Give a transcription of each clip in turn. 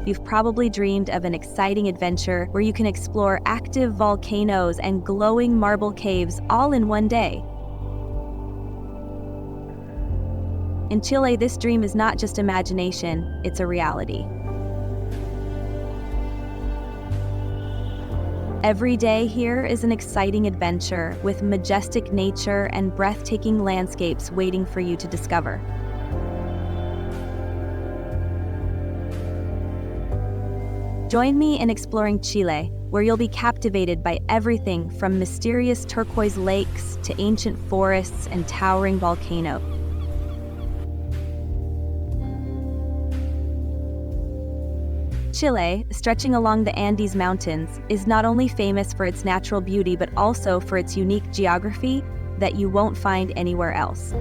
you've probably dreamed of an exciting adventure where you can explore active volcanoes and glowing marble caves all in one day. In Chile, this dream is not just imagination, it's a reality. Every day here is an exciting adventure with majestic nature and breathtaking landscapes waiting for you to discover. Join me in exploring Chile, where you'll be captivated by everything from mysterious turquoise lakes to ancient forests and towering volcanoes. Chile, stretching along the Andes Mountains, is not only famous for its natural beauty but also for its unique geography that you won't find anywhere else.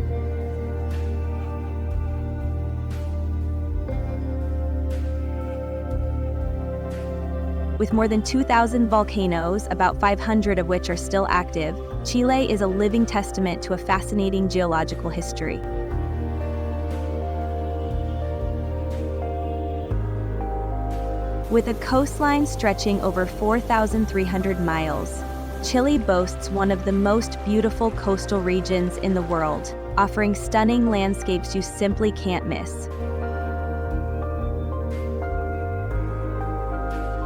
With more than 2,000 volcanoes, about 500 of which are still active, Chile is a living testament to a fascinating geological history. With a coastline stretching over 4,300 miles, Chile boasts one of the most beautiful coastal regions in the world, offering stunning landscapes you simply can't miss.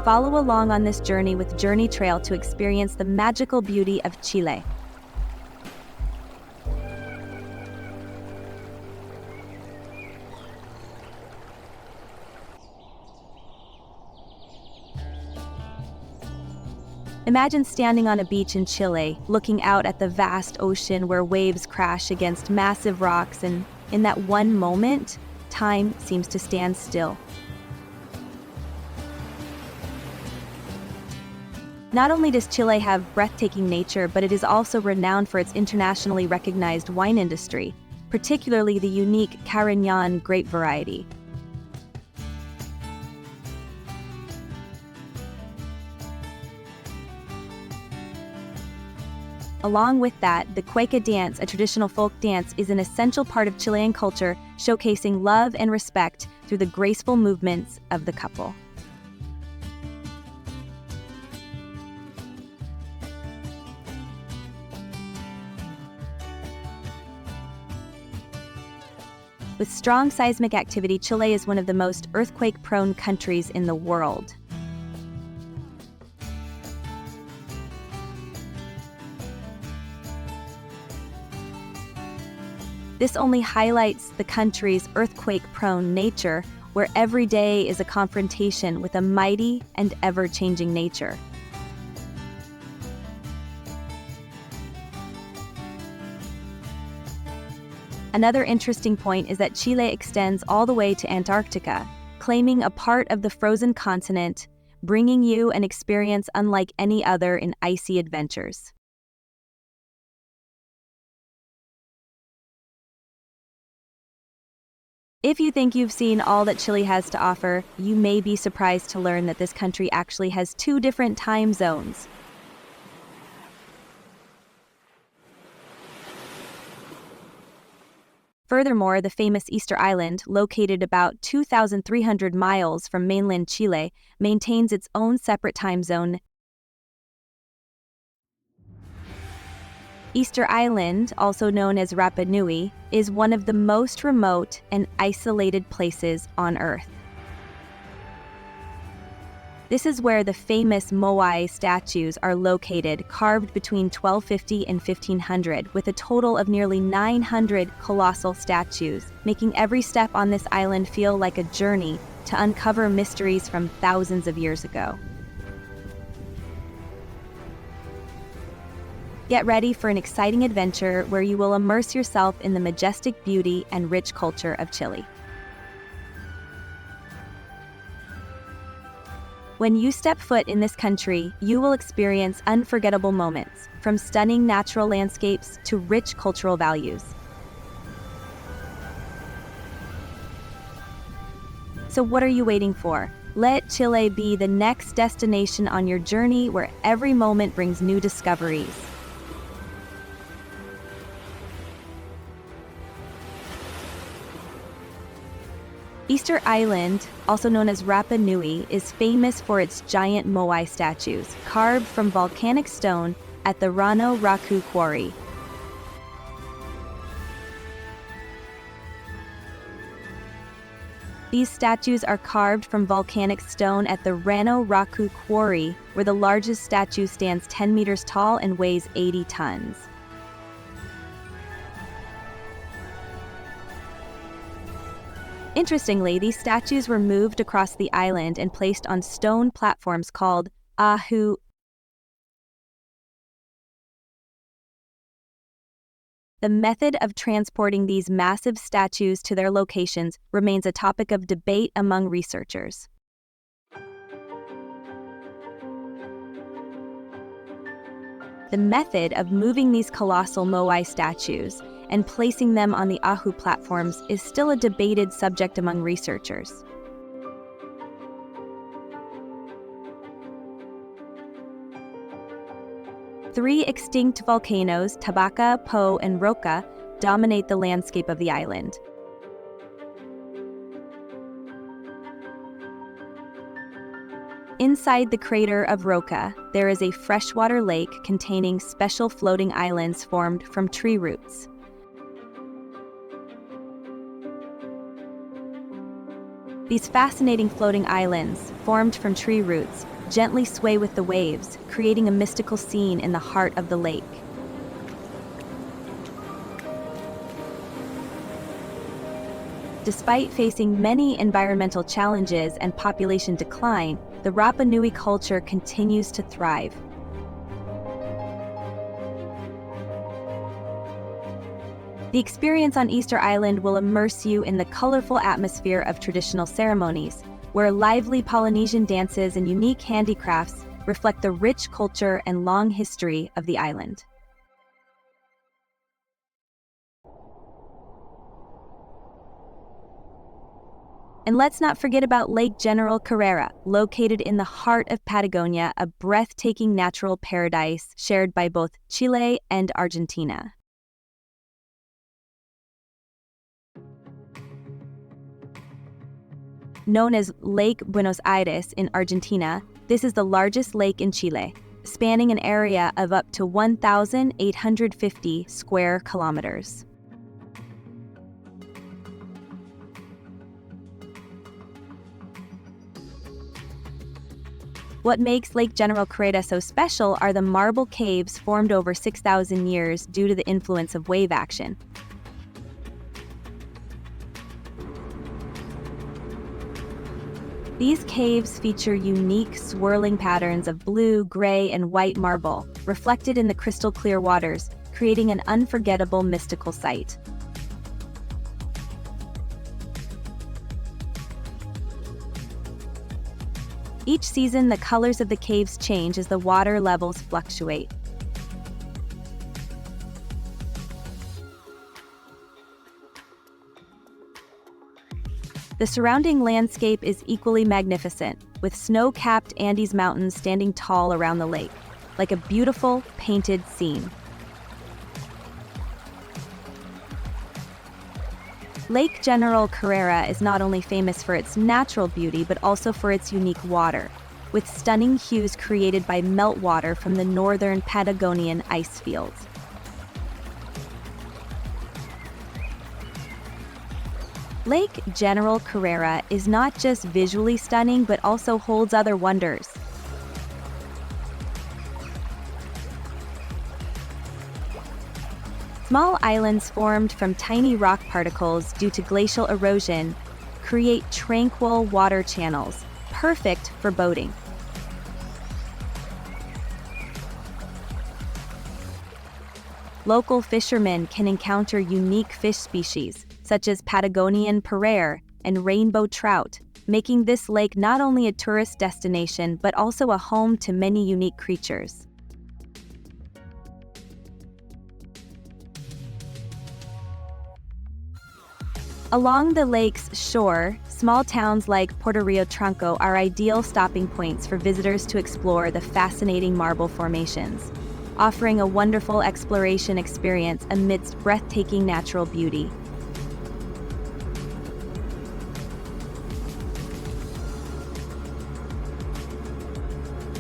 Follow along on this journey with Journey Trail to experience the magical beauty of Chile. Imagine standing on a beach in Chile, looking out at the vast ocean where waves crash against massive rocks, and in that one moment, time seems to stand still. Not only does Chile have breathtaking nature, but it is also renowned for its internationally recognized wine industry, particularly the unique Carignan grape variety. Along with that, the cueca dance, a traditional folk dance, is an essential part of Chilean culture, showcasing love and respect through the graceful movements of the couple. With strong seismic activity, Chile is one of the most earthquake-prone countries in the world. This only highlights the country's earthquake-prone nature, where every day is a confrontation with a mighty and ever-changing nature. Another interesting point is that Chile extends all the way to Antarctica, claiming a part of the frozen continent, bringing you an experience unlike any other in icy adventures. If you think you've seen all that Chile has to offer, you may be surprised to learn that this country actually has 2 different time zones. Furthermore, the famous Easter Island, located about 2,300 miles from mainland Chile, maintains its own separate time zone. Easter Island, also known as Rapa Nui, is one of the most remote and isolated places on Earth. This is where the famous Moai statues are located, carved between 1250 and 1500, with a total of nearly 900 colossal statues, making every step on this island feel like a journey to uncover mysteries from thousands of years ago. Get ready for an exciting adventure where you will immerse yourself in the majestic beauty and rich culture of Chile. When you step foot in this country, you will experience unforgettable moments, from stunning natural landscapes to rich cultural values. So what are you waiting for? Let Chile be the next destination on your journey, where every moment brings new discoveries. Easter Island, also known as Rapa Nui, is famous for its giant Moai statues, carved from volcanic stone at the Rano Raku quarry. These statues are carved from volcanic stone at the Rano Raku quarry, where the largest statue stands 10 meters tall and weighs 80 tons. Interestingly, these statues were moved across the island and placed on stone platforms called ahu. The method of transporting these massive statues to their locations remains a topic of debate among researchers. The method of moving these colossal Moai statues and placing them on the ahu platforms is still a debated subject among researchers. Three extinct volcanoes, Tabaka, Po, and Roca, dominate the landscape of the island. Inside the crater of Roca, there is a freshwater lake containing special floating islands formed from tree roots. These fascinating floating islands, formed from tree roots, gently sway with the waves, creating a mystical scene in the heart of the lake. Despite facing many environmental challenges and population decline, the Rapa Nui culture continues to thrive. The experience on Easter Island will immerse you in the colorful atmosphere of traditional ceremonies, where lively Polynesian dances and unique handicrafts reflect the rich culture and long history of the island. And let's not forget about Lake General Carrera, located in the heart of Patagonia, a breathtaking natural paradise shared by both Chile and Argentina. Known as Lake Buenos Aires in Argentina, this is the largest lake in Chile, spanning an area of up to 1,850 square kilometers. What makes Lake General Carrera so special are the marble caves formed over 6,000 years due to the influence of wave action. These caves feature unique swirling patterns of blue, gray, and white marble, reflected in the crystal-clear waters, creating an unforgettable mystical sight. Each season, the colors of the caves change as the water levels fluctuate. The surrounding landscape is equally magnificent, with snow-capped Andes Mountains standing tall around the lake, like a beautiful, painted scene. Lake General Carrera is not only famous for its natural beauty, but also for its unique water, with stunning hues created by meltwater from the northern Patagonian ice fields. Lake General Carrera is not just visually stunning, but also holds other wonders. Small islands formed from tiny rock particles due to glacial erosion create tranquil water channels, perfect for boating. Local fishermen can encounter unique fish species, such as Patagonian parere and rainbow trout, making this lake not only a tourist destination but also a home to many unique creatures. Along the lake's shore, small towns like Puerto Rio Tranco are ideal stopping points for visitors to explore the fascinating marble formations, offering a wonderful exploration experience amidst breathtaking natural beauty.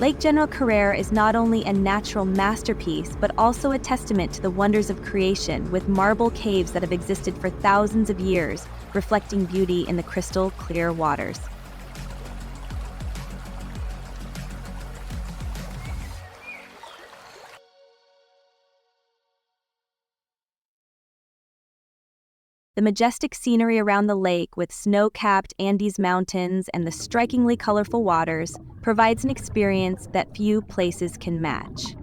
Lake General Carrera is not only a natural masterpiece, but also a testament to the wonders of creation, with marble caves that have existed for thousands of years, reflecting beauty in the crystal clear waters. The majestic scenery around the lake, with snow-capped Andes Mountains and the strikingly colorful waters, provides an experience that few places can match.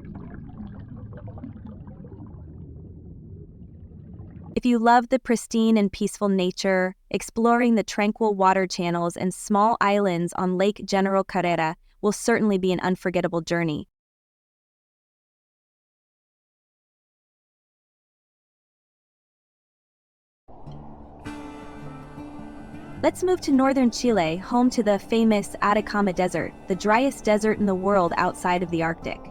If you love the pristine and peaceful nature, exploring the tranquil water channels and small islands on Lake General Carrera will certainly be an unforgettable journey. Let's move to northern Chile, home to the famous Atacama Desert, the driest desert in the world outside of the Arctic.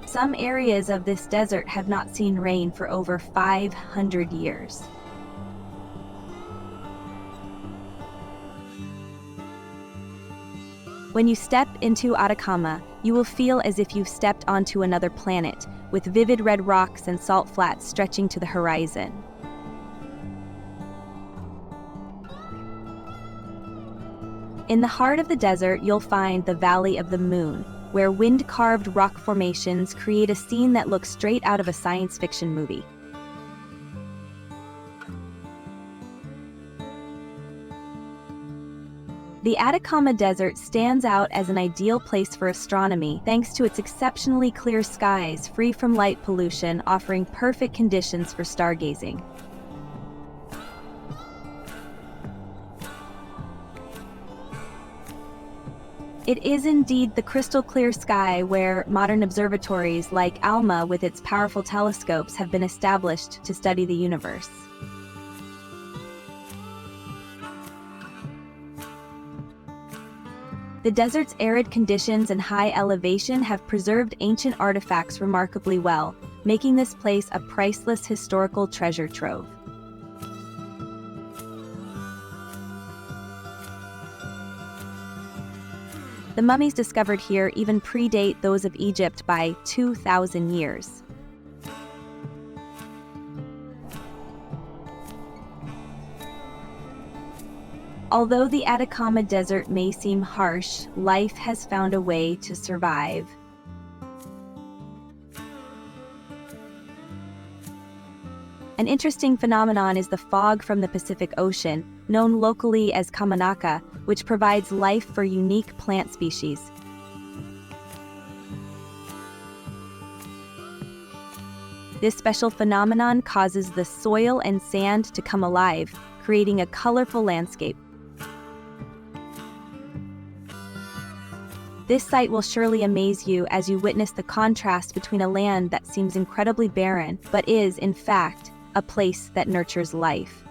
Some areas of this desert have not seen rain for over 500 years. When you step into Atacama, you will feel as if you've stepped onto another planet, with vivid red rocks and salt flats stretching to the horizon. In the heart of the desert, you'll find the Valley of the Moon, where wind-carved rock formations create a scene that looks straight out of a science fiction movie. The Atacama Desert stands out as an ideal place for astronomy thanks to its exceptionally clear skies, free from light pollution, offering perfect conditions for stargazing. It is indeed the crystal clear sky where modern observatories like ALMA with its powerful telescopes have been established to study the universe. The desert's arid conditions and high elevation have preserved ancient artifacts remarkably well, making this place a priceless historical treasure trove. The mummies discovered here even predate those of Egypt by 2,000 years. Although the Atacama Desert may seem harsh, life has found a way to survive. An interesting phenomenon is the fog from the Pacific Ocean, known locally as kamanaka, which provides life for unique plant species. This special phenomenon causes the soil and sand to come alive, creating a colorful landscape. This sight will surely amaze you as you witness the contrast between a land that seems incredibly barren, but is, in fact, a place that nurtures life.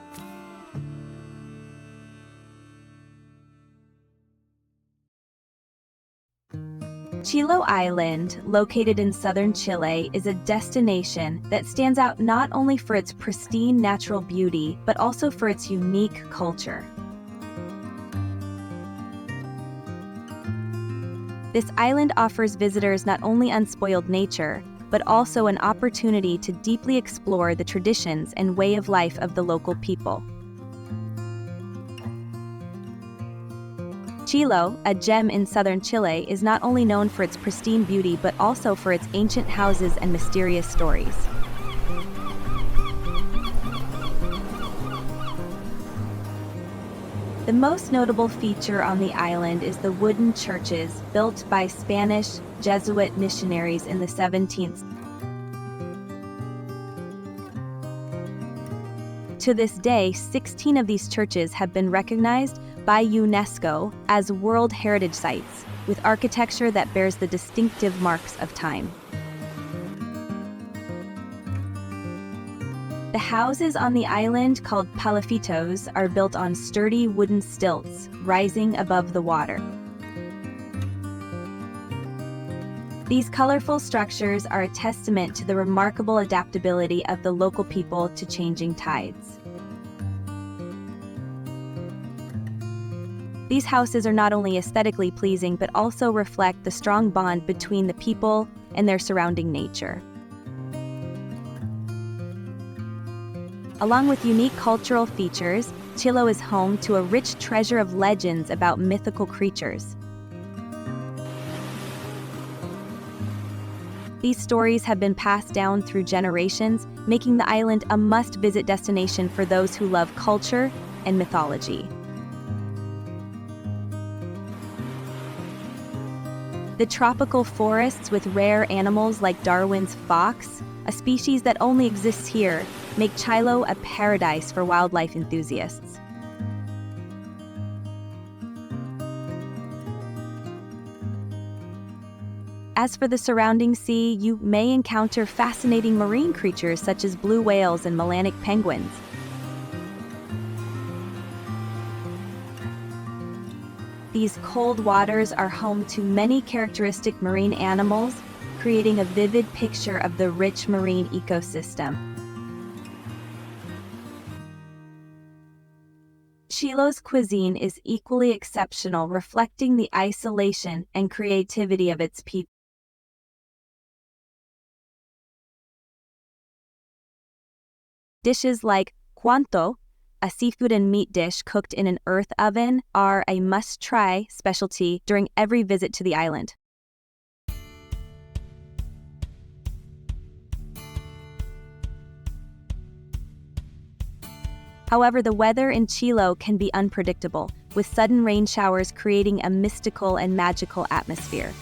Chiloé Island, located in southern Chile, is a destination that stands out not only for its pristine natural beauty, but also for its unique culture. This island offers visitors not only unspoiled nature, but also an opportunity to deeply explore the traditions and way of life of the local people. Chiloé, a gem in southern Chile, is not only known for its pristine beauty but also for its ancient houses and mysterious stories. The most notable feature on the island is the wooden churches built by Spanish Jesuit missionaries in the 17th century. To this day, 16 of these churches have been recognized by UNESCO as World Heritage Sites, with architecture that bears the distinctive marks of time. The houses on the island, called palafitos, are built on sturdy wooden stilts, rising above the water. These colorful structures are a testament to the remarkable adaptability of the local people to changing tides. These houses are not only aesthetically pleasing but also reflect the strong bond between the people and their surrounding nature. Along with unique cultural features, Chile is home to a rich treasure of legends about mythical creatures. These stories have been passed down through generations, making the island a must-visit destination for those who love culture and mythology. The tropical forests with rare animals like Darwin's fox, a species that only exists here, make Chile a paradise for wildlife enthusiasts. As for the surrounding sea, you may encounter fascinating marine creatures such as blue whales and melanic penguins. These cold waters are home to many characteristic marine animals, creating a vivid picture of the rich marine ecosystem. Chile's cuisine is equally exceptional, reflecting the isolation and creativity of its people. Dishes like cuanto, a seafood and meat dish cooked in an earth oven, are a must-try specialty during every visit to the island. However, the weather in Chile can be unpredictable, with sudden rain showers creating a mystical and magical atmosphere.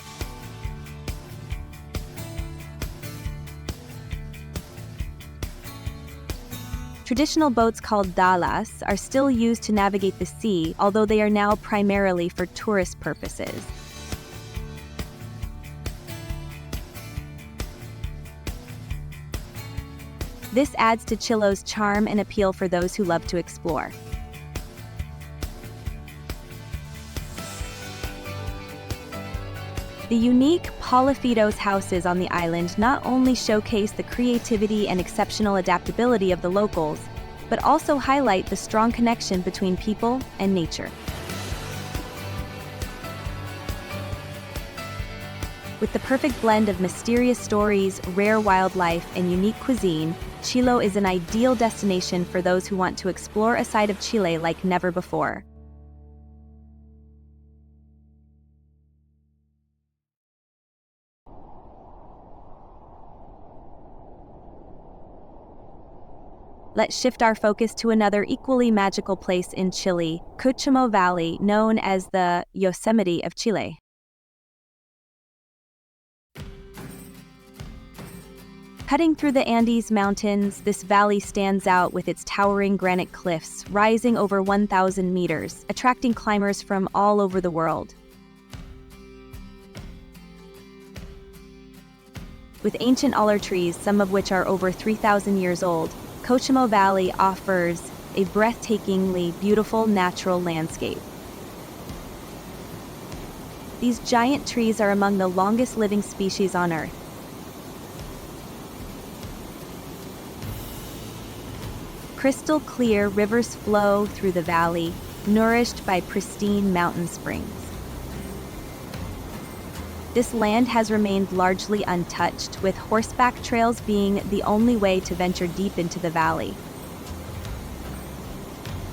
Traditional boats called dalas are still used to navigate the sea, although they are now primarily for tourist purposes. This adds to Chile's charm and appeal for those who love to explore. The unique palafitos houses on the island not only showcase the creativity and exceptional adaptability of the locals, but also highlight the strong connection between people and nature. With the perfect blend of mysterious stories, rare wildlife, and unique cuisine, Chile is an ideal destination for those who want to explore a side of Chile like never before. Let's shift our focus to another equally magical place in Chile, Cochamo Valley, known as the Yosemite of Chile. Cutting through the Andes Mountains, this valley stands out with its towering granite cliffs, rising over 1,000 meters, attracting climbers from all over the world. With ancient alder trees, some of which are over 3,000 years old, Cochamo Valley offers a breathtakingly beautiful natural landscape. These giant trees are among the longest living species on Earth. Crystal clear rivers flow through the valley, nourished by pristine mountain springs. This land has remained largely untouched, with horseback trails being the only way to venture deep into the valley.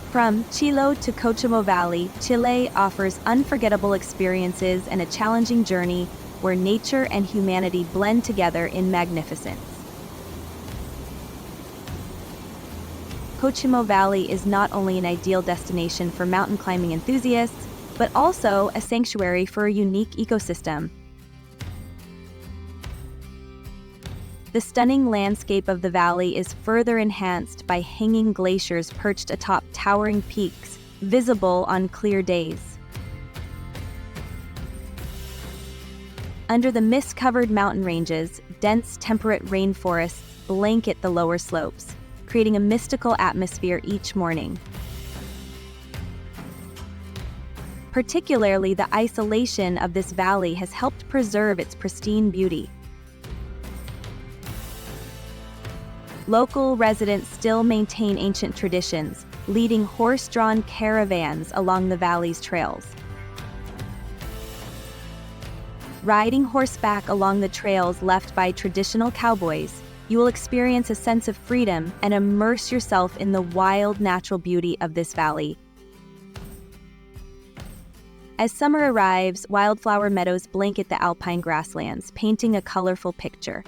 From Chile to Cochamo Valley, Chile offers unforgettable experiences and a challenging journey where nature and humanity blend together in magnificence. Cochamo Valley is not only an ideal destination for mountain climbing enthusiasts, but also a sanctuary for a unique ecosystem. The stunning landscape of the valley is further enhanced by hanging glaciers perched atop towering peaks, visible on clear days. Under the mist-covered mountain ranges, dense temperate rainforests blanket the lower slopes, creating a mystical atmosphere each morning. Particularly, the isolation of this valley has helped preserve its pristine beauty. Local residents still maintain ancient traditions, leading horse-drawn caravans along the valley's trails. Riding horseback along the trails left by traditional cowboys, you will experience a sense of freedom and immerse yourself in the wild natural beauty of this valley. As summer arrives, wildflower meadows blanket the alpine grasslands, painting a colorful picture.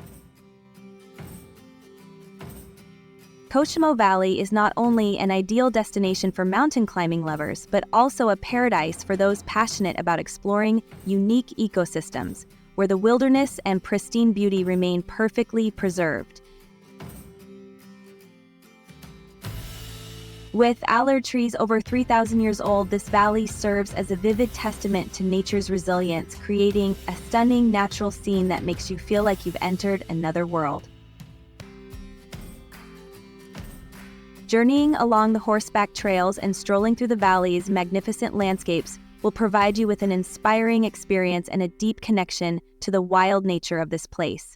Cochimo Valley is not only an ideal destination for mountain climbing lovers, but also a paradise for those passionate about exploring unique ecosystems, where the wilderness and pristine beauty remain perfectly preserved. With allard trees over 3,000 years old, this valley serves as a vivid testament to nature's resilience, creating a stunning natural scene that makes you feel like you've entered another world. Journeying along the horseback trails and strolling through the valley's magnificent landscapes will provide you with an inspiring experience and a deep connection to the wild nature of this place.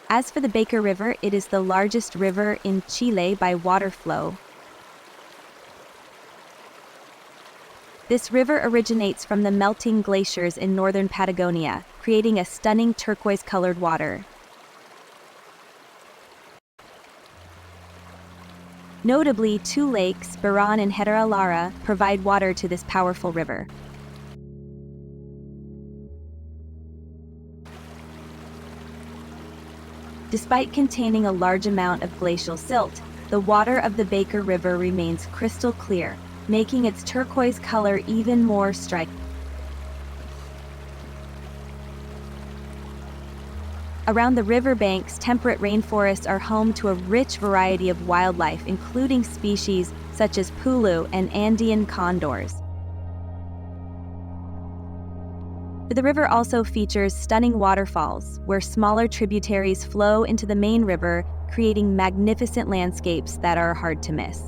As for the Baker River, it is the largest river in Chile by water flow. This river originates from the melting glaciers in northern Patagonia, creating a stunning turquoise-colored water. Notably, two lakes, Baran and Herrera Lara, provide water to this powerful river. Despite containing a large amount of glacial silt, the water of the Baker River remains crystal clear, making its turquoise color even more striking. Around the riverbanks, temperate rainforests are home to a rich variety of wildlife, including species such as pulu and Andean condors. The river also features stunning waterfalls, where smaller tributaries flow into the main river, creating magnificent landscapes that are hard to miss.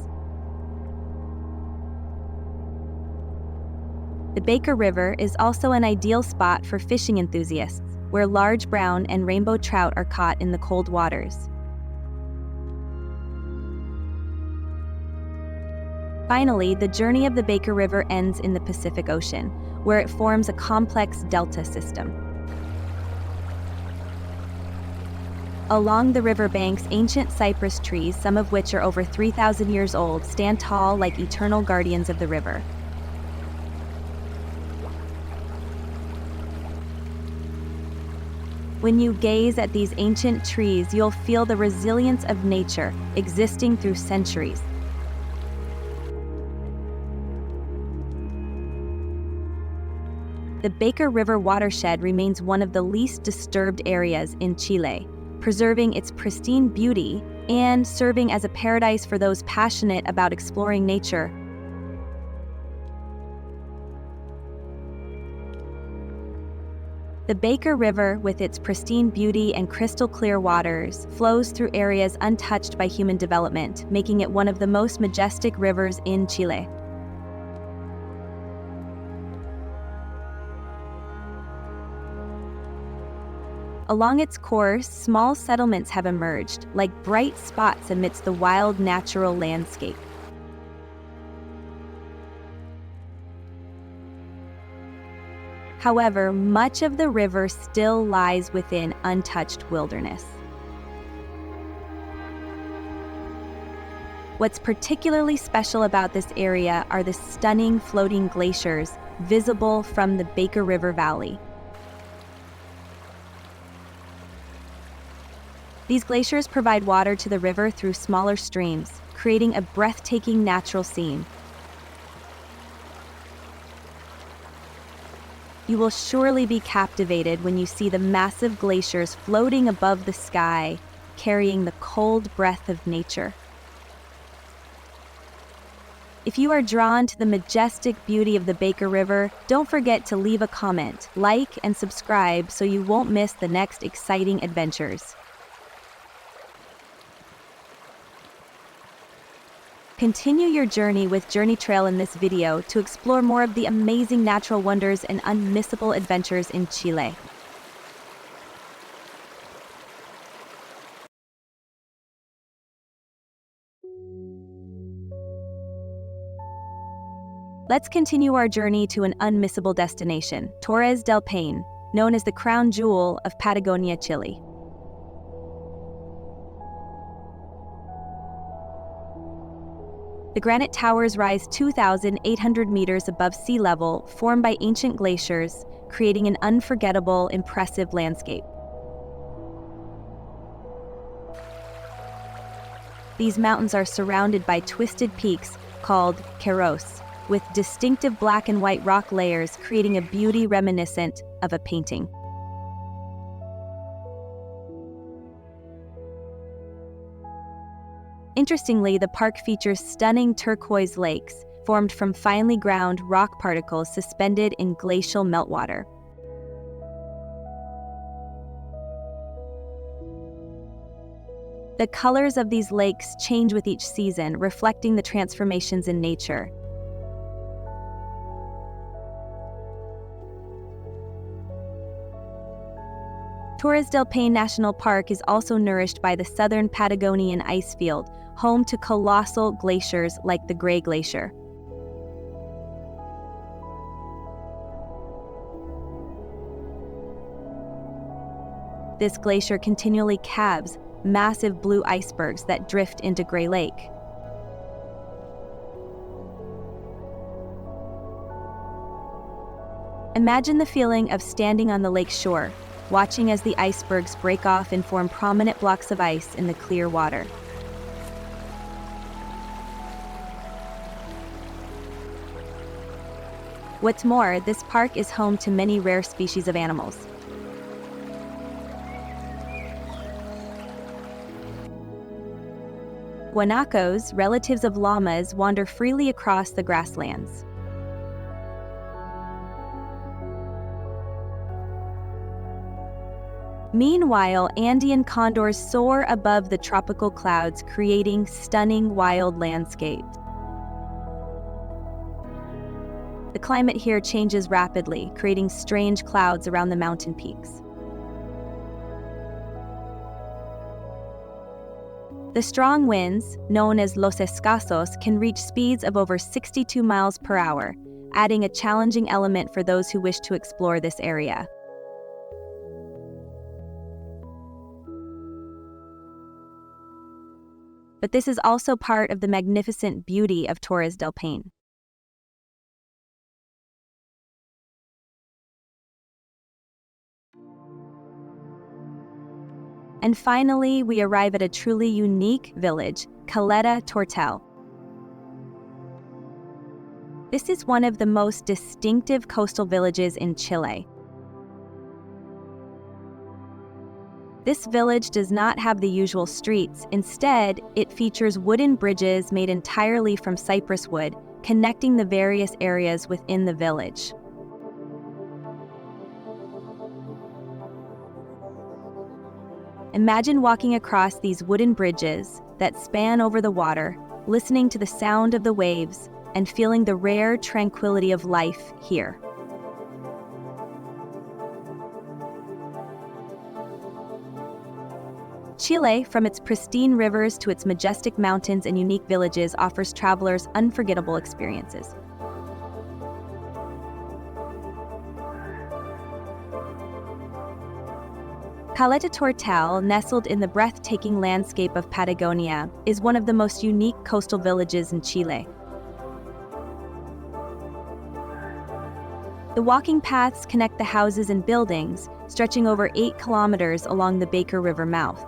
The Baker River is also an ideal spot for fishing enthusiasts, where large brown and rainbow trout are caught in the cold waters. Finally, the journey of the Baker River ends in the Pacific Ocean, where it forms a complex delta system. Along the riverbanks, ancient cypress trees, some of which are over 3,000 years old, stand tall like eternal guardians of the river. When you gaze at these ancient trees, you'll feel the resilience of nature existing through centuries. The Baker River watershed remains one of the least disturbed areas in Chile, preserving its pristine beauty and serving as a paradise for those passionate about exploring nature. The Baker River, with its pristine beauty and crystal clear waters, flows through areas untouched by human development, making it one of the most majestic rivers in Chile. Along its course, small settlements have emerged, like bright spots amidst the wild natural landscape. However, much of the river still lies within untouched wilderness. What's particularly special about this area are the stunning floating glaciers visible from the Baker River Valley. These glaciers provide water to the river through smaller streams, creating a breathtaking natural scene. You will surely be captivated when you see the massive glaciers floating above the sky, carrying the cold breath of nature. If you are drawn to the majestic beauty of the Baker River, don't forget to leave a comment, like, and subscribe so you won't miss the next exciting adventures. Continue your journey with Journey Trail in this video to explore more of the amazing natural wonders and unmissable adventures in Chile. Let's continue our journey to an unmissable destination, Torres del Paine, known as the crown jewel of Patagonia, Chile. The granite towers rise 2,800 meters above sea level, formed by ancient glaciers, creating an unforgettable, impressive landscape. These mountains are surrounded by twisted peaks called cerros, with distinctive black and white rock layers creating a beauty reminiscent of a painting. Interestingly, the park features stunning turquoise lakes formed from finely ground rock particles suspended in glacial meltwater. The colors of these lakes change with each season, reflecting the transformations in nature. Torres del Paine National Park is also nourished by the southern Patagonian ice field, home to colossal glaciers like the Gray Glacier. This glacier continually calves massive blue icebergs that drift into Gray Lake. Imagine the feeling of standing on the lake shore, watching as the icebergs break off and form prominent blocks of ice in the clear water. What's more, this park is home to many rare species of animals. Guanacos, relatives of llamas, wander freely across the grasslands. Meanwhile, Andean condors soar above the tropical clouds, creating stunning wild landscapes. The climate here changes rapidly, creating strange clouds around the mountain peaks. The strong winds, known as los escasos, can reach speeds of over 62 miles per hour, adding a challenging element for those who wish to explore this area. But this is also part of the magnificent beauty of Torres del Paine. And finally, we arrive at a truly unique village, Caleta Tortel. This is one of the most distinctive coastal villages in Chile. This village does not have the usual streets. Instead, it features wooden bridges made entirely from cypress wood, connecting the various areas within the village. Imagine walking across these wooden bridges that span over the water, listening to the sound of the waves, and feeling the rare tranquility of life here. Chile, from its pristine rivers to its majestic mountains and unique villages, offers travelers unforgettable experiences. Caleta Tortel, nestled in the breathtaking landscape of Patagonia, is one of the most unique coastal villages in Chile. The walking paths connect the houses and buildings, stretching over 8 kilometers along the Baker River mouth.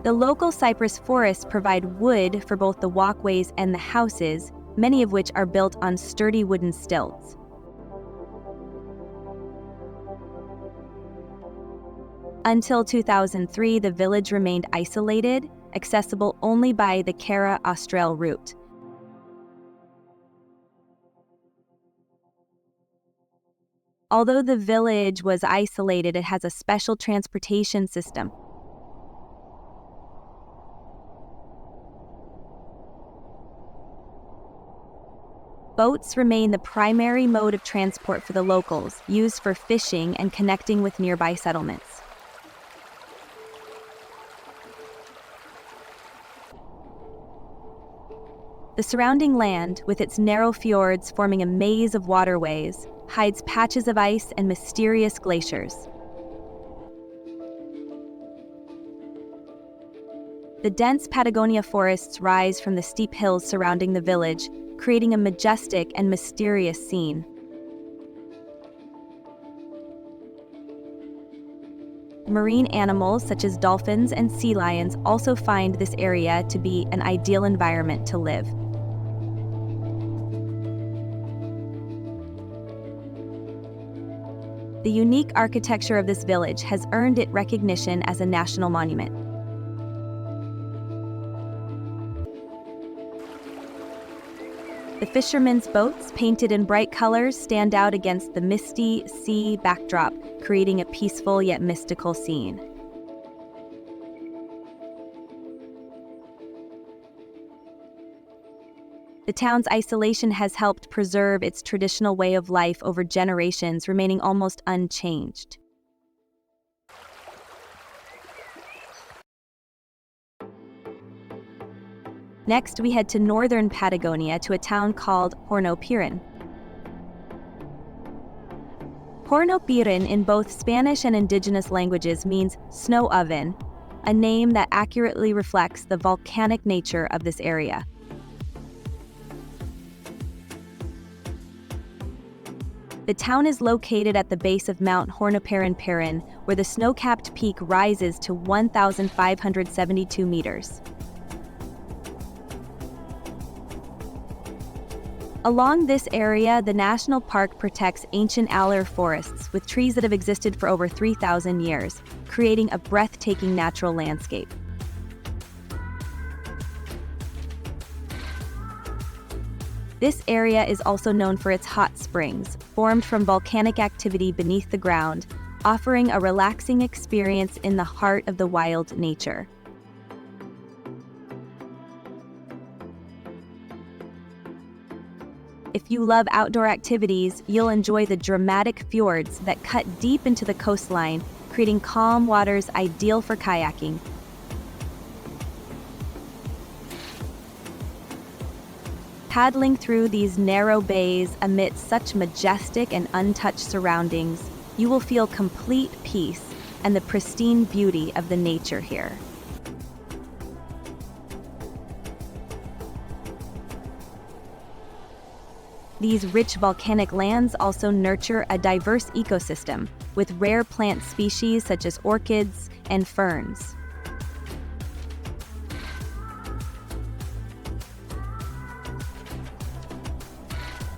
The local cypress forests provide wood for both the walkways and the houses, many of which are built on sturdy wooden stilts. Until 2003, the village remained isolated, accessible only by the Carrera Austral route. Although the village was isolated, it has a special transportation system. Boats remain the primary mode of transport for the locals, used for fishing and connecting with nearby settlements. The surrounding land, with its narrow fjords forming a maze of waterways, hides patches of ice and mysterious glaciers. The dense Patagonia forests rise from the steep hills surrounding the village, creating a majestic and mysterious scene. Marine animals such as dolphins and sea lions also find this area to be an ideal environment to live. The unique architecture of this village has earned it recognition as a national monument. The fishermen's boats, painted in bright colors, stand out against the misty sea backdrop, creating a peaceful yet mystical scene. The town's isolation has helped preserve its traditional way of life over generations, remaining almost unchanged. Next, we head to northern Patagonia to a town called Hornopiren. Hornopiren in both Spanish and indigenous languages means snow oven, a name that accurately reflects the volcanic nature of this area. The town is located at the base of Mount Hornopiren, where the snow-capped peak rises to 1,572 meters. Along this area, the national park protects ancient alder forests with trees that have existed for over 3,000 years, creating a breathtaking natural landscape. This area is also known for its hot springs, formed from volcanic activity beneath the ground, offering a relaxing experience in the heart of the wild nature. If you love outdoor activities, you'll enjoy the dramatic fjords that cut deep into the coastline, creating calm waters ideal for kayaking. Paddling through these narrow bays amidst such majestic and untouched surroundings, you will feel complete peace and the pristine beauty of the nature here. These rich volcanic lands also nurture a diverse ecosystem, with rare plant species such as orchids and ferns.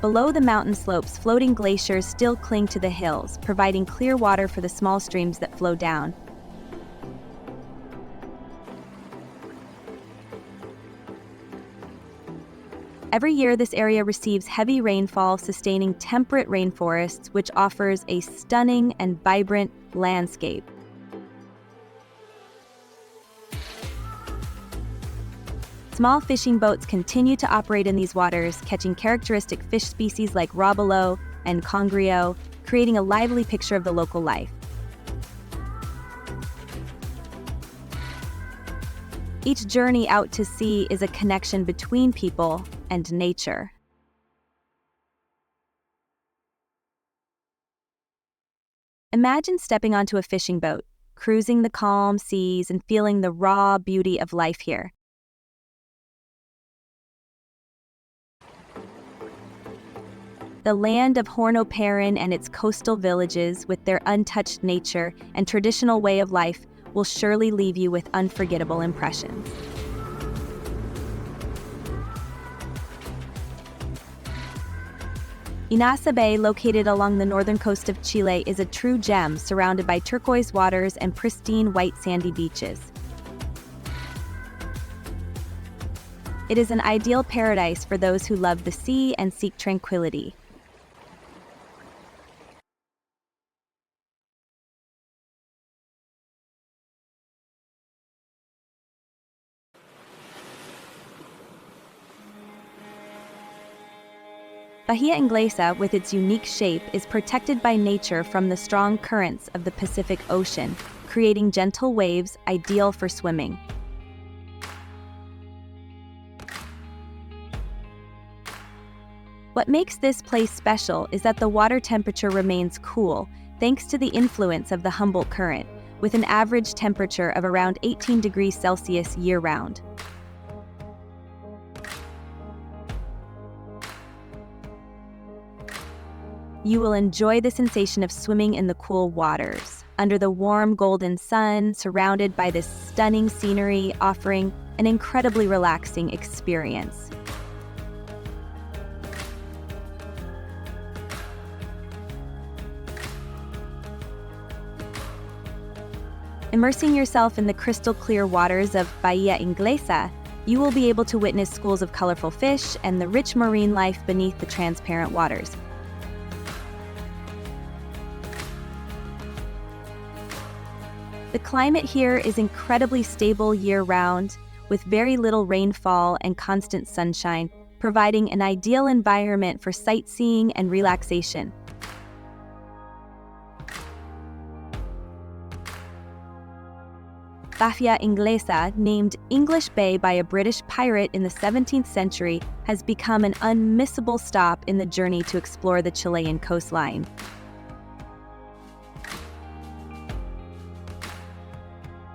Below the mountain slopes, floating glaciers still cling to the hills, providing clear water for the small streams that flow down. Every year, this area receives heavy rainfall, sustaining temperate rainforests, which offers a stunning and vibrant landscape. Small fishing boats continue to operate in these waters, catching characteristic fish species like robalo and congrio, creating a lively picture of the local life. Each journey out to sea is a connection between people and nature. Imagine stepping onto a fishing boat, cruising the calm seas and feeling the raw beauty of life here. The land of Hornopiren and its coastal villages, with their untouched nature and traditional way of life, will surely leave you with unforgettable impressions. Inasa Bay, located along the northern coast of Chile, is a true gem surrounded by turquoise waters and pristine white sandy beaches. It is an ideal paradise for those who love the sea and seek tranquility. Bahia Inglesa, with its unique shape, is protected by nature from the strong currents of the Pacific Ocean, creating gentle waves ideal for swimming. What makes this place special is that the water temperature remains cool, thanks to the influence of the Humboldt Current, with an average temperature of around 18 degrees Celsius year-round. You will enjoy the sensation of swimming in the cool waters, under the warm golden sun, surrounded by this stunning scenery, offering an incredibly relaxing experience. Immersing yourself in the crystal-clear waters of Bahía Inglesa, you will be able to witness schools of colorful fish and the rich marine life beneath the transparent waters. The climate here is incredibly stable year-round, with very little rainfall and constant sunshine, providing an ideal environment for sightseeing and relaxation. Bahía Inglesa, named English Bay by a British pirate in the 17th century, has become an unmissable stop in the journey to explore the Chilean coastline.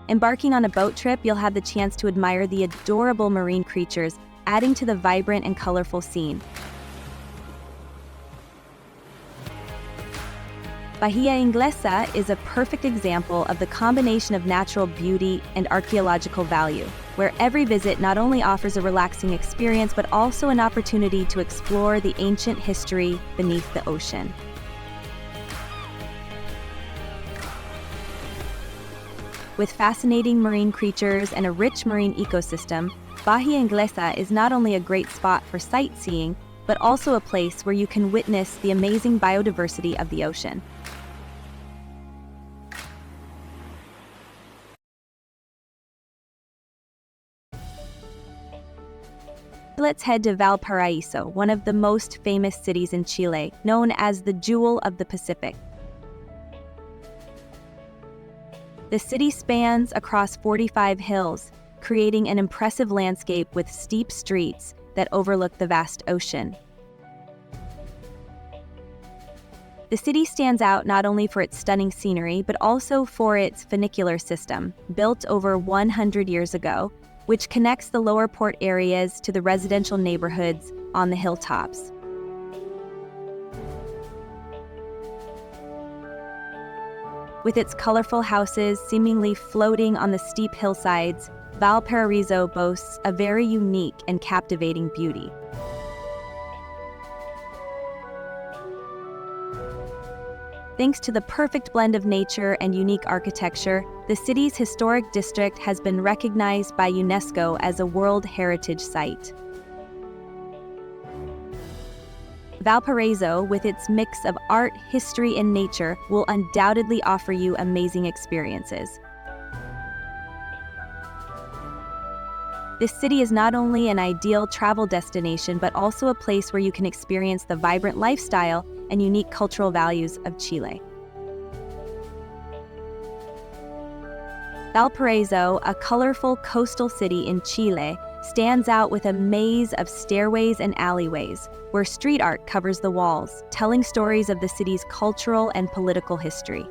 Embarking on a boat trip, you'll have the chance to admire the adorable marine creatures, adding to the vibrant and colorful scene. Bahía Inglesa is a perfect example of the combination of natural beauty and archaeological value, where every visit not only offers a relaxing experience but also an opportunity to explore the ancient history beneath the ocean. With fascinating marine creatures and a rich marine ecosystem, Bahía Inglesa is not only a great spot for sightseeing, but also a place where you can witness the amazing biodiversity of the ocean. Let's head to Valparaíso, one of the most famous cities in Chile, known as the Jewel of the Pacific. The city spans across 45 hills, creating an impressive landscape with steep streets that overlook the vast ocean. The city stands out not only for its stunning scenery, but also for its funicular system, built over 100 years ago, which connects the lower port areas to the residential neighborhoods on the hilltops. With its colorful houses seemingly floating on the steep hillsides, Valparaíso boasts a very unique and captivating beauty. Thanks to the perfect blend of nature and unique architecture, the city's historic district has been recognized by UNESCO as a World Heritage Site. Valparaíso, with its mix of art, history, and nature, will undoubtedly offer you amazing experiences. This city is not only an ideal travel destination, but also a place where you can experience the vibrant lifestyle and unique cultural values of Chile. Valparaíso, a colorful coastal city in Chile, stands out with a maze of stairways and alleyways, where street art covers the walls, telling stories of the city's cultural and political history.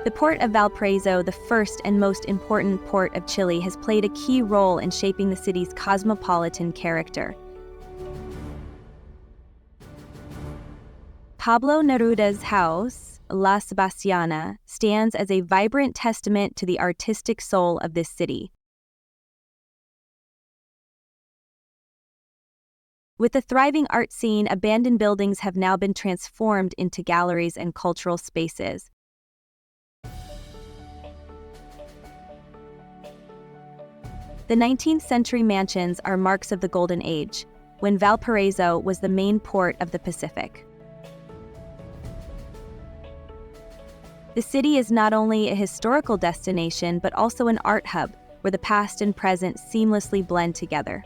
The port of Valparaíso, the first and most important port of Chile, has played a key role in shaping the city's cosmopolitan character. Pablo Neruda's house, La Sebastiana, stands as a vibrant testament to the artistic soul of this city. With the thriving art scene, abandoned buildings have now been transformed into galleries and cultural spaces. The 19th century mansions are marks of the Golden Age, when Valparaíso was the main port of the Pacific. The city is not only a historical destination, but also an art hub, where the past and present seamlessly blend together.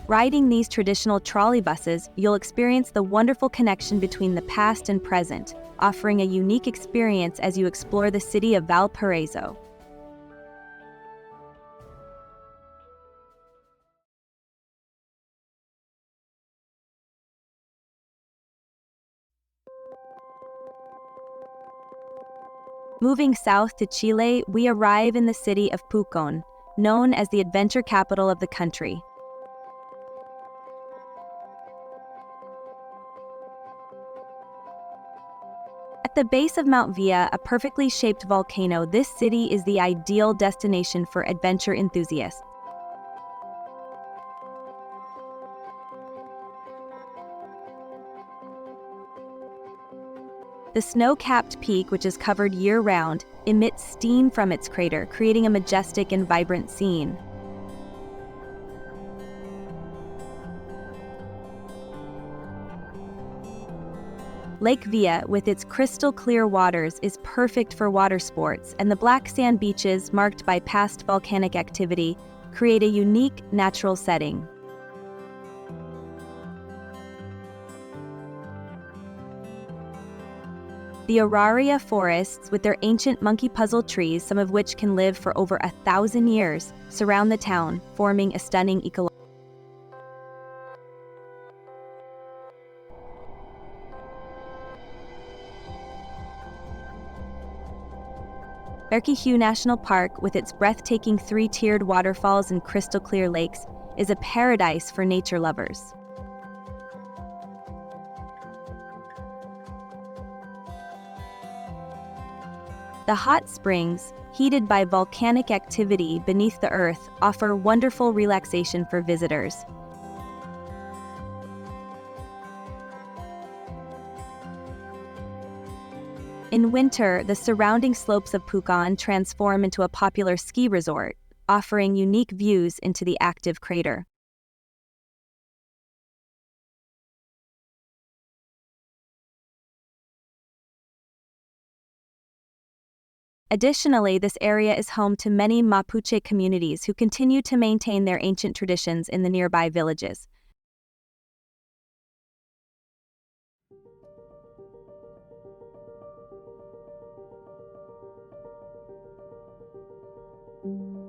Riding these traditional trolley buses, you'll experience the wonderful connection between the past and present, offering a unique experience as you explore the city of Valparaíso. Moving south to Chile, we arrive in the city of Pucón, known as the adventure capital of the country. At the base of Mount Villa, a perfectly shaped volcano, this city is the ideal destination for adventure enthusiasts. The snow-capped peak, which is covered year-round, emits steam from its crater, creating a majestic and vibrant scene. Lake Villa, with its crystal-clear waters, is perfect for water sports, and the black sand beaches, marked by past volcanic activity, create a unique natural setting. The Araria forests, with their ancient monkey puzzle trees, some of which can live for over 1,000 years, surround the town, forming a stunning ecological. Barquihue National Park, with its breathtaking three-tiered waterfalls and crystal-clear lakes, is a paradise for nature lovers. The hot springs, heated by volcanic activity beneath the earth, offer wonderful relaxation for visitors. In winter, the surrounding slopes of Pucón transform into a popular ski resort, offering unique views into the active crater. Additionally, this area is home to many Mapuche communities who continue to maintain their ancient traditions in the nearby villages.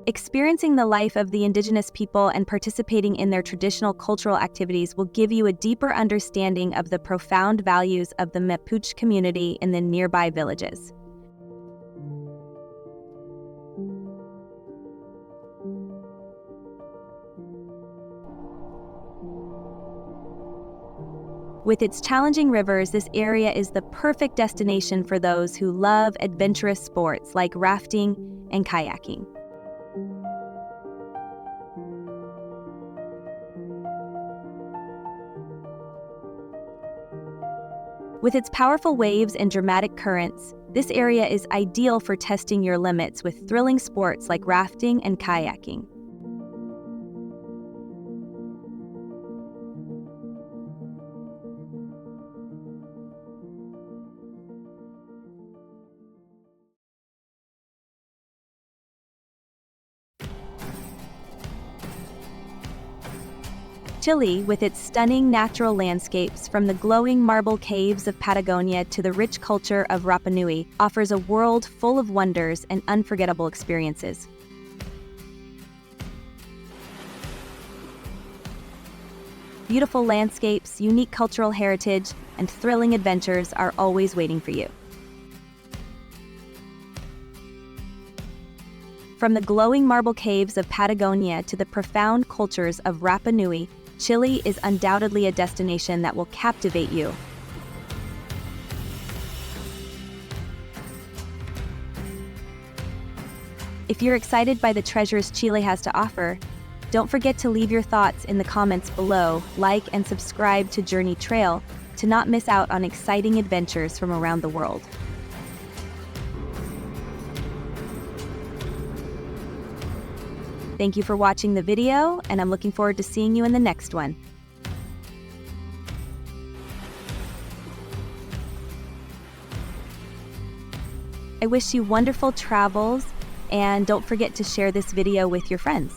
Experiencing the life of the indigenous people and participating in their traditional cultural activities will give you a deeper understanding of the profound values of the Mapuche community in the nearby villages. With its challenging rivers, this area is the perfect destination for those who love adventurous sports like rafting and kayaking. With its powerful waves and dramatic currents, this area is ideal for testing your limits with thrilling sports like rafting and kayaking. Chile, with its stunning natural landscapes from the glowing marble caves of Patagonia to the rich culture of Rapa Nui, offers a world full of wonders and unforgettable experiences. Beautiful landscapes, unique cultural heritage, and thrilling adventures are always waiting for you. From the glowing marble caves of Patagonia to the profound cultures of Rapa Nui, Chile is undoubtedly a destination that will captivate you. If you're excited by the treasures Chile has to offer, don't forget to leave your thoughts in the comments below, like and subscribe to Journey Trail to not miss out on exciting adventures from around the world. Thank you for watching the video, and I'm looking forward to seeing you in the next one. I wish you wonderful travels, and don't forget to share this video with your friends.